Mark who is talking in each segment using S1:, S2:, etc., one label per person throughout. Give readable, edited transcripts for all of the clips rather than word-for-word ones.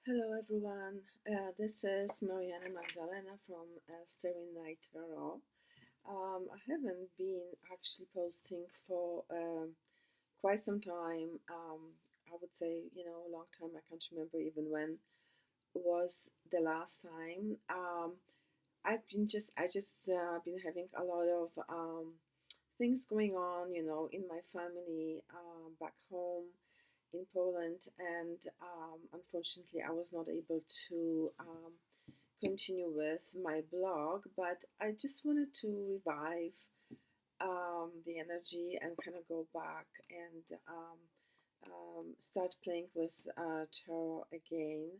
S1: Hello everyone, this is Mariana Magdalena from Serene Night Tarot. I haven't been actually posting for quite some time. I would say, a long time. I can't remember even when was the last time. I just been having a lot of things going on, in my family back home in Poland, and unfortunately, I was not able to continue with my blog. But I just wanted to revive the energy and kind of go back and start playing with tarot again.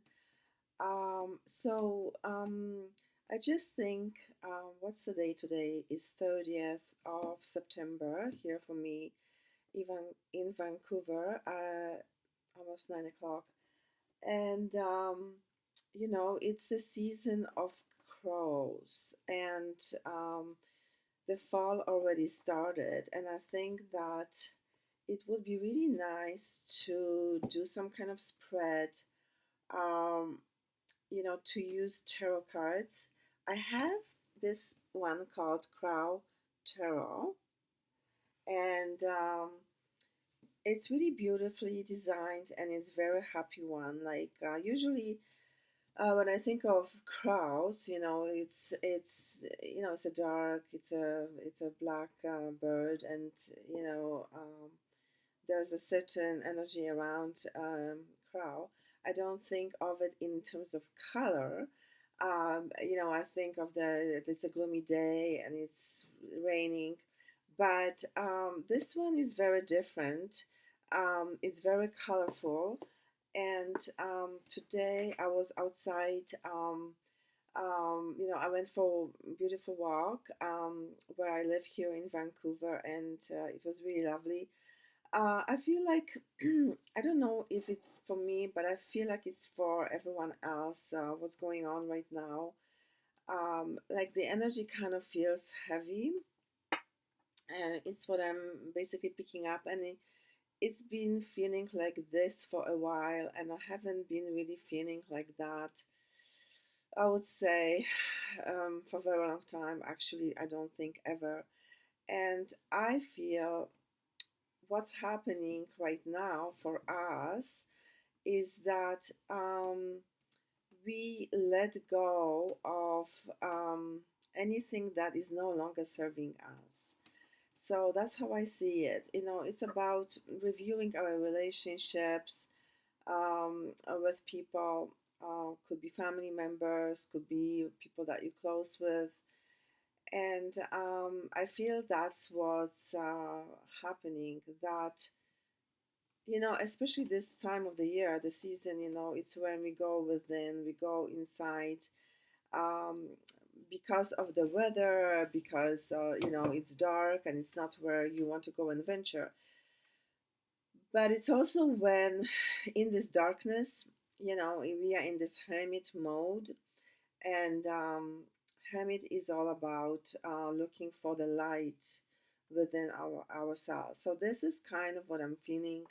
S1: I just think, what's the day today? Is 30th of September here for me, even in Vancouver, almost 9 o'clock. And, it's a season of crows, and the fall already started. And I think that it would be really nice to do some kind of spread, um, to use tarot cards. I have this one called Crow Tarot, and it's really beautifully designed and it's very happy one. Like usually when I think of crows, it's a dark, it's a black bird, and there's a certain energy around crow. I don't think of it in terms of color. I think of it's a gloomy day and it's raining, but this one is very different. It's very colorful, and today I was outside. I went for a beautiful walk where I live here in Vancouver, and it was really lovely. I feel like I don't know if it's for me, but I feel like it's for everyone else. What's going on right now? Like the energy kind of feels heavy, and it's what I'm basically picking up. And it's been feeling like this for a while, and I haven't been really feeling like that. I would say for a very long time. Actually, I don't think ever. And I feel what's happening right now for us is that we let go of anything that is no longer serving us. So that's how I see it. It's about reviewing our relationships with people. Could be family members, could be people that you're close with. And I feel that's what's happening. That especially this time of the year, the season, it's when we go within, we go inside, um, because of the weather, because, it's dark and it's not where you want to go and venture. But it's also when in this darkness, we are in this hermit mode, and hermit is all about looking for the light within ourselves. So this is kind of what I'm feeling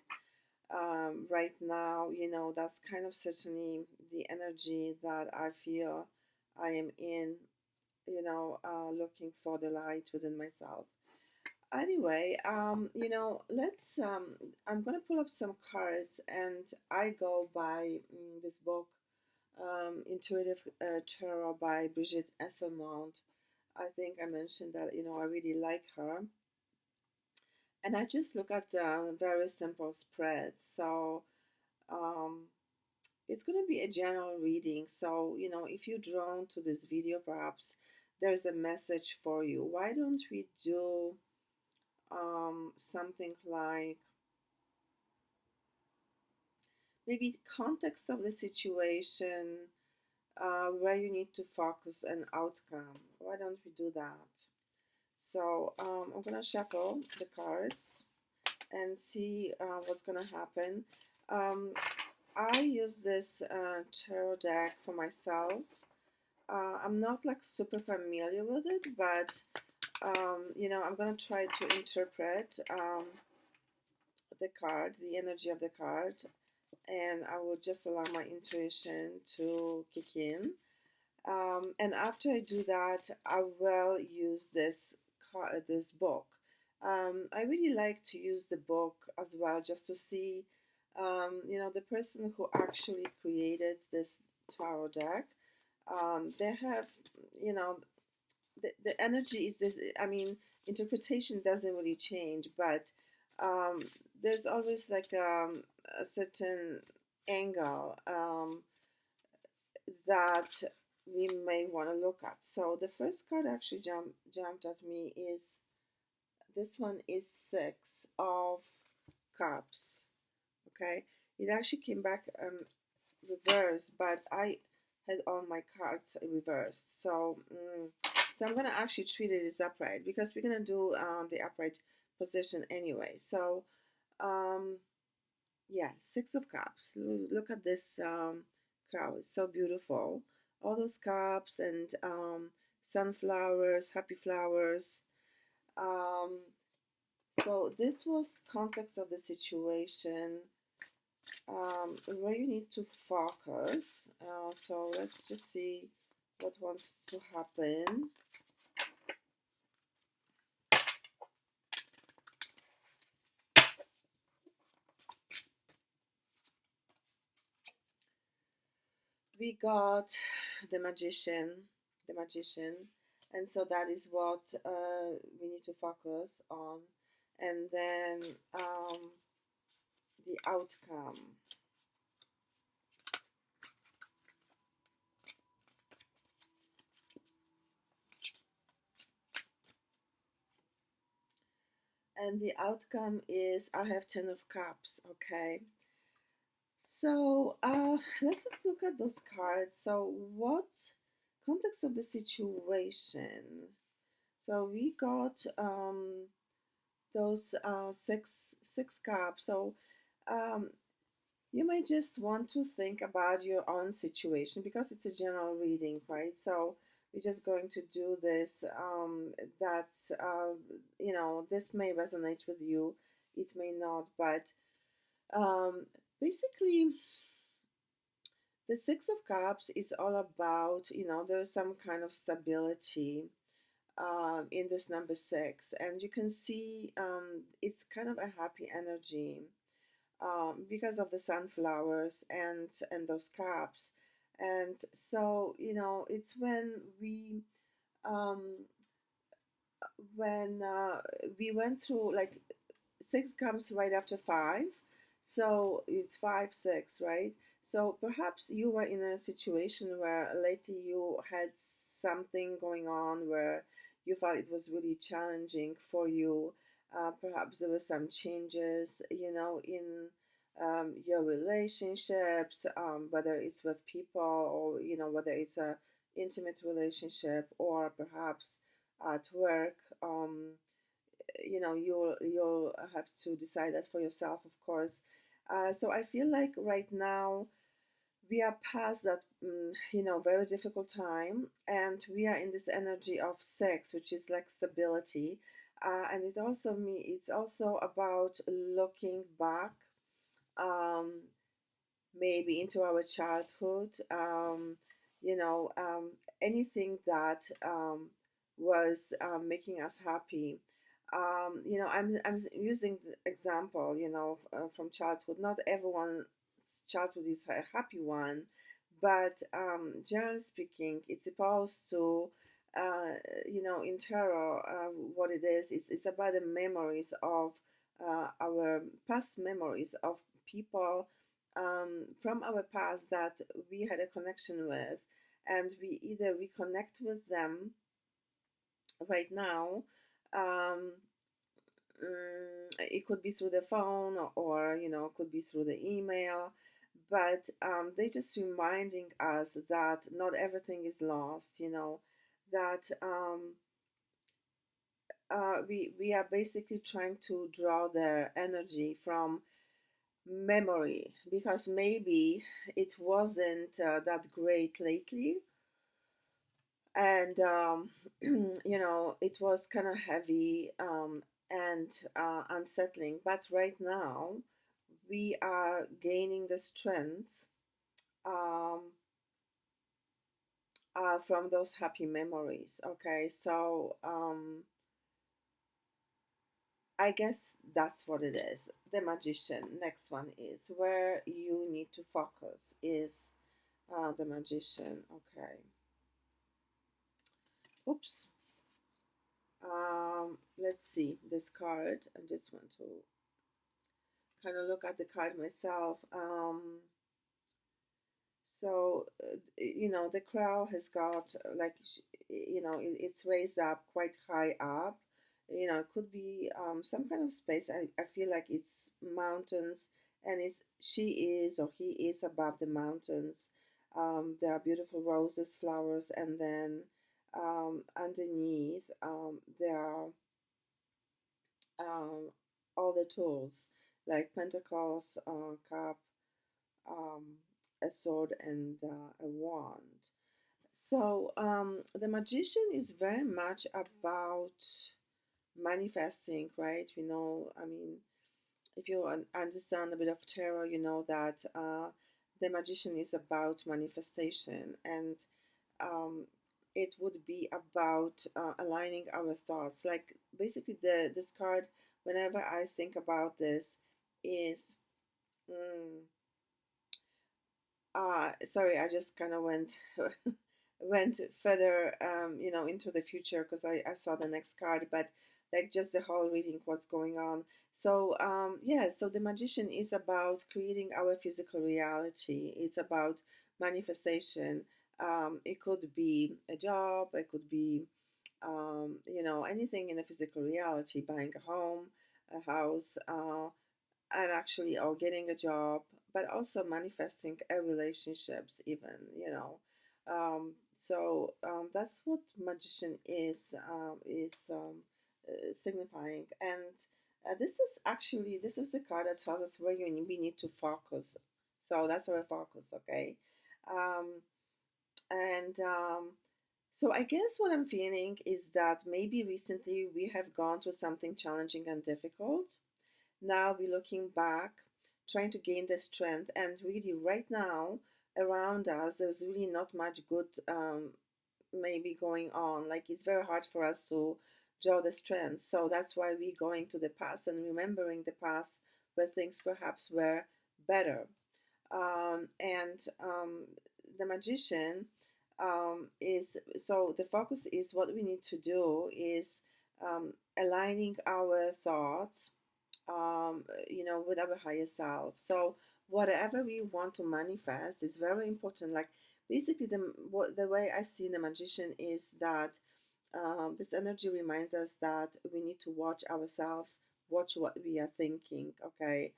S1: right now. That's kind of certainly the energy that I feel I am in, looking for the light within myself. Anyway, let's, I'm going to pull up some cards, and I go by this book, Intuitive Tarot by Brigitte Esselmont. I think I mentioned that, I really like her. And I just look at very simple spreads. So, um, it's going to be a general reading. So, if you're drawn to this video, perhaps there's a message for you. Why don't we do something like maybe context of the situation, where you need to focus an outcome? Why don't we do that? So, I'm going to shuffle the cards and see what's going to happen. Um, I use this tarot deck for myself. I'm not like super familiar with it, but I'm gonna try to interpret the card, the energy of the card, and I will just allow my intuition to kick in. And after I do that, I will use this book. I really like to use the book as well, just to see, the person who actually created this tarot deck. They have, you know, the energy is this. I mean, interpretation doesn't really change, but um, there's always like a certain angle. That we may want to look at. So the first card actually jumped at me is this one is Six of Cups. Okay, it actually came back reversed, but I had all my cards reversed. So I'm gonna actually treat it as upright because we're gonna do the upright position anyway. So um, yeah, Six of Cups. Look at this crown. It's so beautiful. All those cups and sunflowers, happy flowers. Um, so this was context of the situation where you need to focus. So let's just see what wants to happen. We got the magician, and so that is what we need to focus on, and then the outcome. And the outcome is I have 10 of cups. Okay, so let's look at those cards. So what context of the situation? So we got those six cups. So um, you might just want to think about your own situation because it's a general reading, right? So we're just going to do this. That this may resonate with you, it may not, but um, basically, the Six of Cups is all about, there's some kind of stability in this number six, and you can see it's kind of a happy energy because of the sunflowers and those cups. And so, it's um, when we went through, like, six comes right after five, so it's five six, right? So perhaps you were in a situation where lately you had something going on where you felt it was really challenging for you. Perhaps there were some changes, in your relationships, whether it's with people, or whether it's a intimate relationship, or perhaps at work. You'll have to decide that for yourself, of course. So I feel like right now we are past that very difficult time, and we are in this energy of sex, which is like stability. And it's also about looking back, um, maybe into our childhood, you know um, anything that was making us happy. I'm using the example, from childhood. Not everyone's childhood is a happy one, but generally speaking, it's supposed to, in tarot, what it is, it's about the memories of our past memories of people from our past that we had a connection with, and we either reconnect with them right now. Um, it could be through the phone, or could be through the email, but they just reminding us that not everything is lost. That we are basically trying to draw the energy from memory, because maybe it wasn't that great lately, and it was kind of heavy and unsettling. But right now we are gaining the strength um, from those happy memories. Okay, so I guess that's what it is. The magician. Next one is where you need to focus is the magician. Okay. Oops. Let's see this card. I just want to kind of look at the card myself. The crow has got it's raised up quite high up. It could be some kind of space. I feel like it's mountains, and she is or he is above the mountains. There are beautiful roses, flowers, and then underneath there are um, all the tools like pentacles, cup, um, a sword, and a wand. So the magician is very much about manifesting, right? We know, I mean, if you understand a bit of tarot, you know that the magician is about manifestation, and um, it would be about aligning our thoughts. Like basically, this card, whenever I think about this, is mm, sorry, I just kind of went went further, into the future because I saw the next card, but like just the whole reading, what's going on. So yeah, so the magician is about creating our physical reality. It's about manifestation. It could be a job. It could be anything in the physical reality, buying a home, a house, and actually or getting a job, but also manifesting a relationships even, that's what magician is signifying. And this is the card that tells us where we need to focus. So that's our focus. Okay. um, and So I guess what I'm feeling is that maybe recently we have gone through something challenging and difficult. Now we're looking back, trying to gain the strength, and really right now around us, there's really not much good maybe going on. Like it's very hard for us to draw the strength. So that's why we're going to the past and remembering the past where things perhaps were better. And The magician is so the focus is what we need to do is aligning our thoughts with our higher self. So whatever we want to manifest is very important. Like basically, the way I see the magician is that this energy reminds us that we need to watch ourselves, watch what we are thinking. Okay,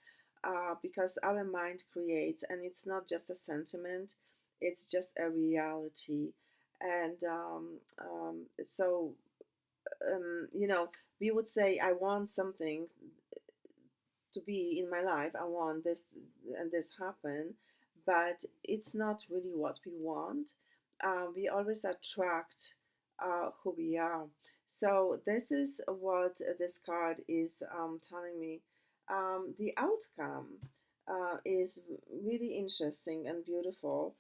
S1: because our mind creates, and it's not just a sentiment; it's just a reality. And we would say, I want something to be in my life. I want this and this happen, but it's not really what we want. We always attract who we are. So this is what this card is telling me. The outcome is really interesting and beautiful.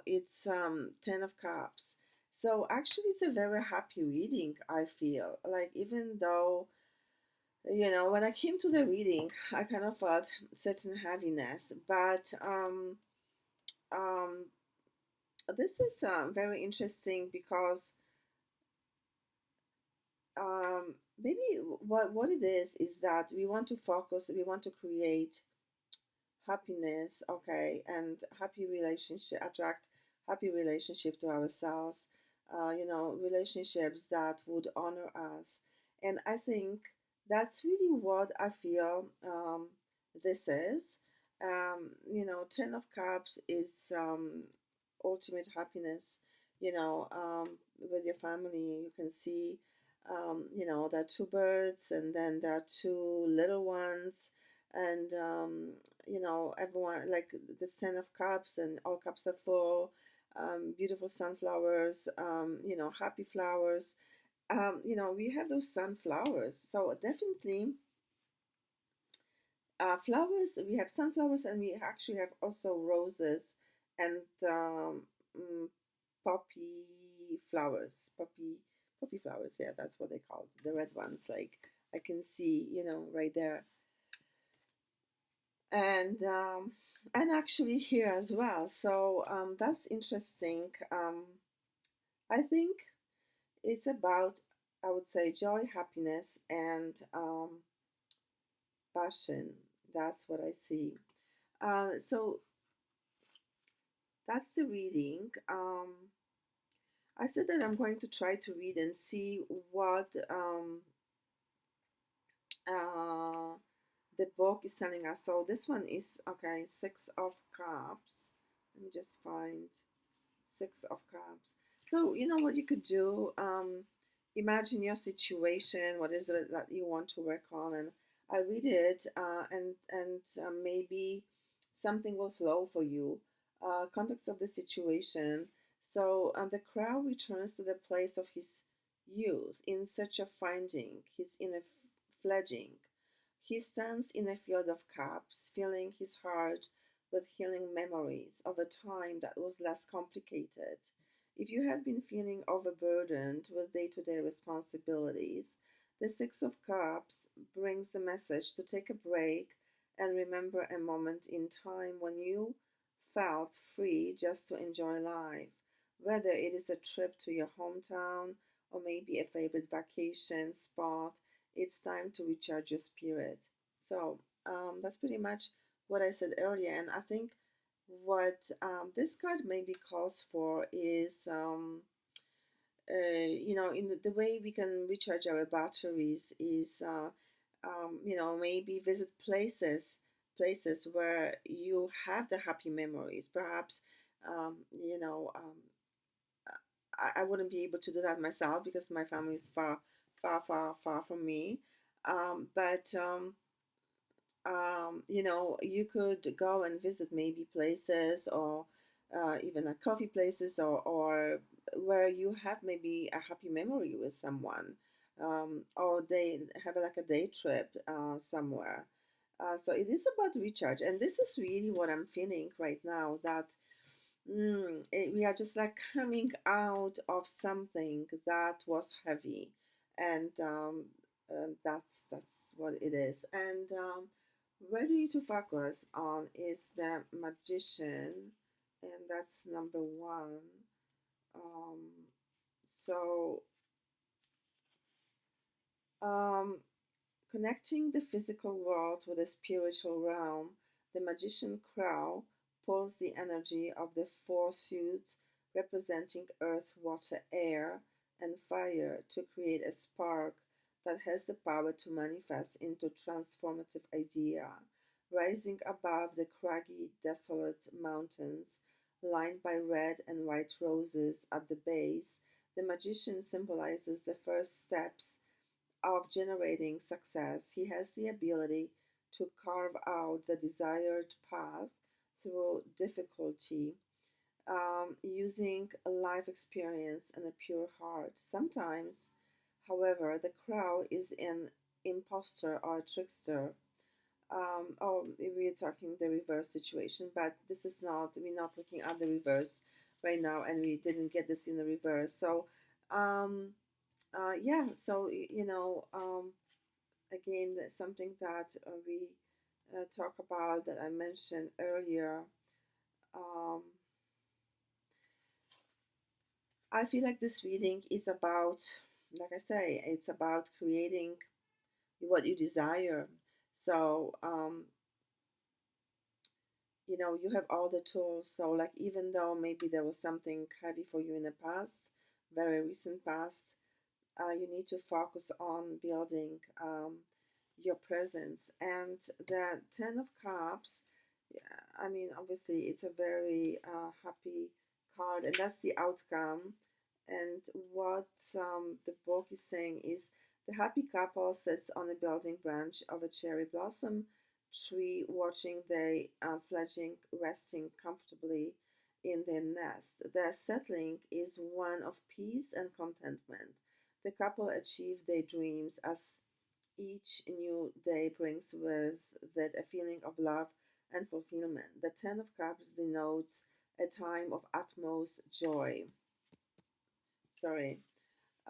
S1: It's 10 of Cups. So actually, it's a very happy reading. I feel like even though when I came to the reading, I kind of felt certain heaviness, but um, this is very interesting because maybe what it is that we want to focus, we want to create happiness, okay, and happy relationship, attract happy relationship to ourselves, relationships that would honor us. And I think that's really what I feel this is. 10 of Cups is ultimate happiness, with your family. You can see, there are two birds and then there are two little ones, and everyone like this 10 of Cups, and all cups are full. Beautiful sunflowers, happy flowers. We have those sunflowers, so definitely Flowers, we have sunflowers, and we actually have also roses and mm, poppy flowers. Poppy flowers, yeah, that's what they call it. The red ones, like I can see, right there. And actually here as well. So that's interesting. I think it's about, I would say, joy, happiness, and passion. That's what I see. So that's the reading. I said that I'm going to try to read and see what uh, the book is telling us. So this one is, okay, Six of Cups. Let me just find Six of Cups. So you know what you could do. Imagine your situation. What is it that you want to work on? And I read it, and maybe something will flow for you. Context of the situation. So the crow returns to the place of his youth in search of finding his inner fledging. He stands in a field of cups, filling his heart with healing memories of a time that was less complicated. If you have been feeling overburdened with day to day responsibilities, the Six of Cups brings the message to take a break and remember a moment in time when you felt free just to enjoy life. Whether it is a trip to your hometown or maybe a favorite vacation spot, it's time to recharge your spirit. So that's pretty much what I said earlier. And I think what this card maybe calls for is, in the way we can recharge our batteries is, maybe visit places where you have the happy memories. Perhaps, um, you know, um, I wouldn't be able to do that myself because my family is far, far, far, far from me. But you could go and visit maybe places or even a coffee places or where you have maybe a happy memory with someone, or they have like a day trip somewhere. So it is about recharge, and this is really what I'm feeling right now. That we are just like coming out of something that was heavy, and that's what it is. And where you need to focus on is the magician, and that's number one. Um, so um, Connecting the physical world with the spiritual realm, the magician crow pulls the energy of the four suits representing earth, water, air, and fire to create a spark that has the power to manifest into transformative idea. Rising above the craggy, desolate mountains, lined by red and white roses at the base, the magician symbolizes the first steps of generating success. He has the ability to carve out the desired path through difficulty, using a life experience and a pure heart. Sometimes, however, the crow is an impostor or a trickster. We're talking the reverse situation, but this is not, we're not looking at the reverse right now, and we didn't get this in the reverse. So, um, yeah, so, again, something that we talk about that I mentioned earlier. Um, I feel like this reading is about, like I say, it's about creating what you desire. So, you have all the tools. So, like, even though maybe there was something heavy for you in the past, very recent past, you need to focus on building your presence. And the Ten of Cups, yeah, I mean, obviously, it's a very happy card, and that's the outcome. And what the book is saying is the happy couple sits on a building branch of a cherry blossom tree, watching the fledgling resting comfortably in their nest. Their settling is one of peace and contentment. The couple achieve their dreams as Each new day brings with it a feeling of love and fulfillment. The Ten of Cups denotes a time of utmost joy. Sorry.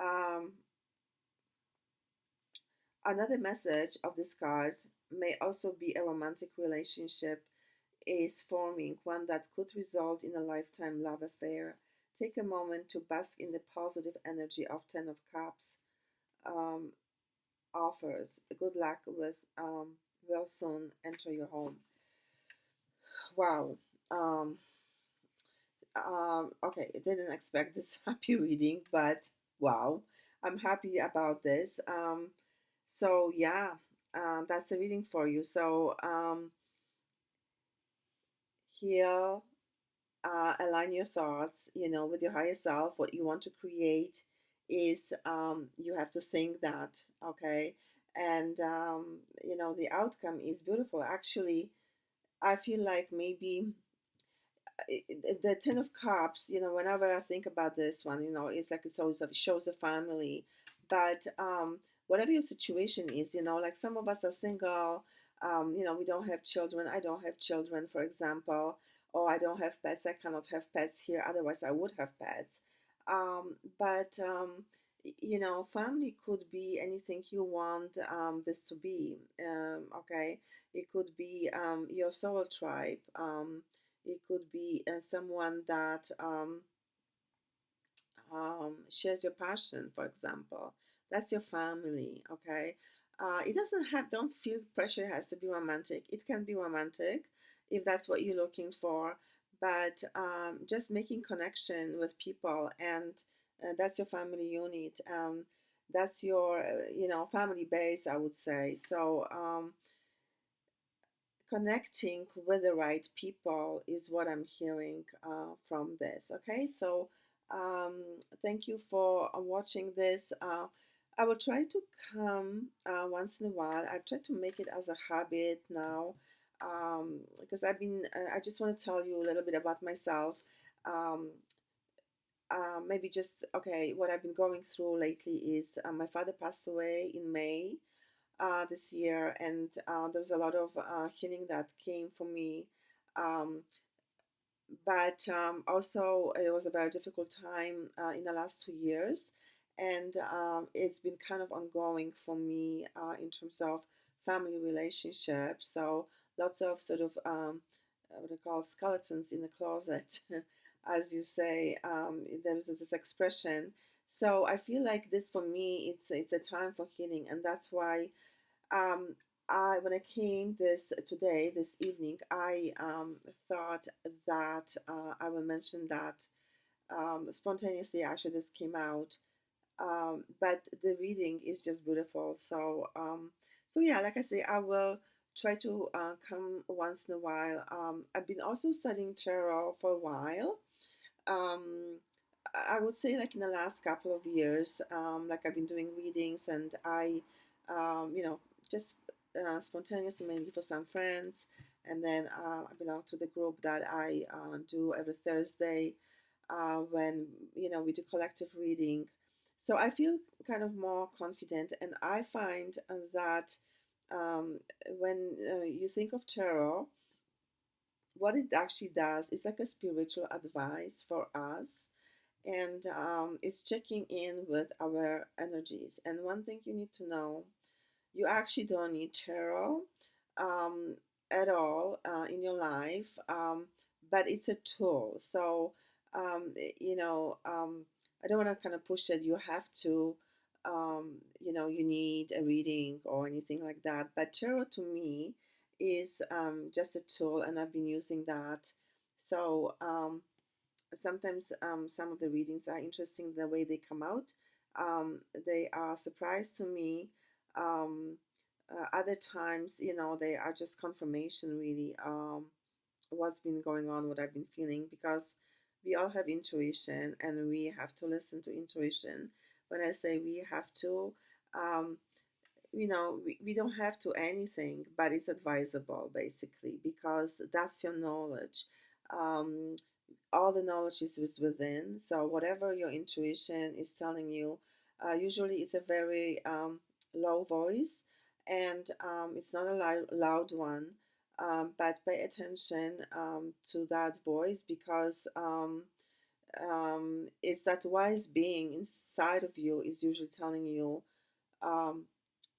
S1: Um, Another message of this card may also be a romantic relationship is forming, one that could result in a lifetime love affair. Take a moment to bask in the positive energy of Ten of Cups um, offers. Good luck with will soon enter your home. Wow. Um, okay, I didn't expect this happy reading, but wow, I'm happy about this. So yeah, that's a reading for you. So here, align your thoughts, with your higher self. What you want to create is you have to think that, okay? And, the outcome is beautiful. Actually, I feel like maybe the Ten of Cups, whenever I think about this one, it's like it shows a family. But whatever your situation is, like some of us are single, we don't have children. I don't have children, for example, or I don't have pets. I cannot have pets here. Otherwise, I would have pets. But family could be anything you want this to be. Okay, it could be your soul tribe. It could be someone that shares your passion, for example. That's your family, okay? It doesn't have, don't feel pressure it has to be romantic. It can be romantic if that's what you're looking for, but just making connection with people, and that's your family unit. That's your, family base, I would say. So, connecting with the right people is what I'm hearing from this. Okay, so um, thank you for watching this. I will try to come once in a while. I try to make it as a habit now because I just want to tell you a little bit about myself. Um, Maybe just, okay, what I've been going through lately is my father passed away in May this year, and there's a lot of healing that came for me. Um, but also, it was a very difficult time in the last 2 years, and it's been kind of ongoing for me in terms of family relationships. So, lots of sort of what I call skeletons in the closet, as you say. There's this expression. So I feel like this for me, it's a time for healing, and that's why um, when I came this evening, I thought that I will mention that spontaneously. Actually, this came out, but the reading is just beautiful. So yeah, like I say, I will try to come once in a while. I've been also studying tarot for a while. Um, I would say like in the last couple of years, like I've been doing readings, and just spontaneously maybe for some friends, and then I belong to the group that I do every Thursday when we do collective reading. So I feel kind of more confident, and I find that um, when you think of tarot, what it actually does is like a spiritual advice for us, and it's checking in with our energies. And one thing you need to know, you actually don't need tarot um, at all in your life, but it's a tool. So, I don't want to kind of push that you have to, you need a reading or anything like that. But tarot to me is just a tool, and I've been using that. So, sometimes some of the readings are interesting the way they come out. They are a surprise to me. Um, Other times, they are just confirmation, really, what's been going on, what I've been feeling, because we all have intuition and we have to listen to intuition. When I say we have to, um, we don't have to anything, but it's advisable basically because that's your knowledge. Um, all the knowledge is within. So whatever your intuition is telling you, usually it's a very low voice. and it's not a loud one, but pay attention to that voice, because it's that wise being inside of you is usually telling you um,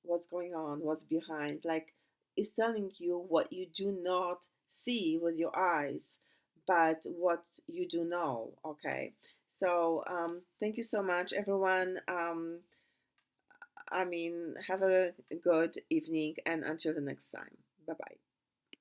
S1: what's going on, what's behind. Like, it's telling you what you do not see with your eyes, but what you do know. Okay. So thank you so much, everyone. Have a good evening, and until the next time. Bye bye.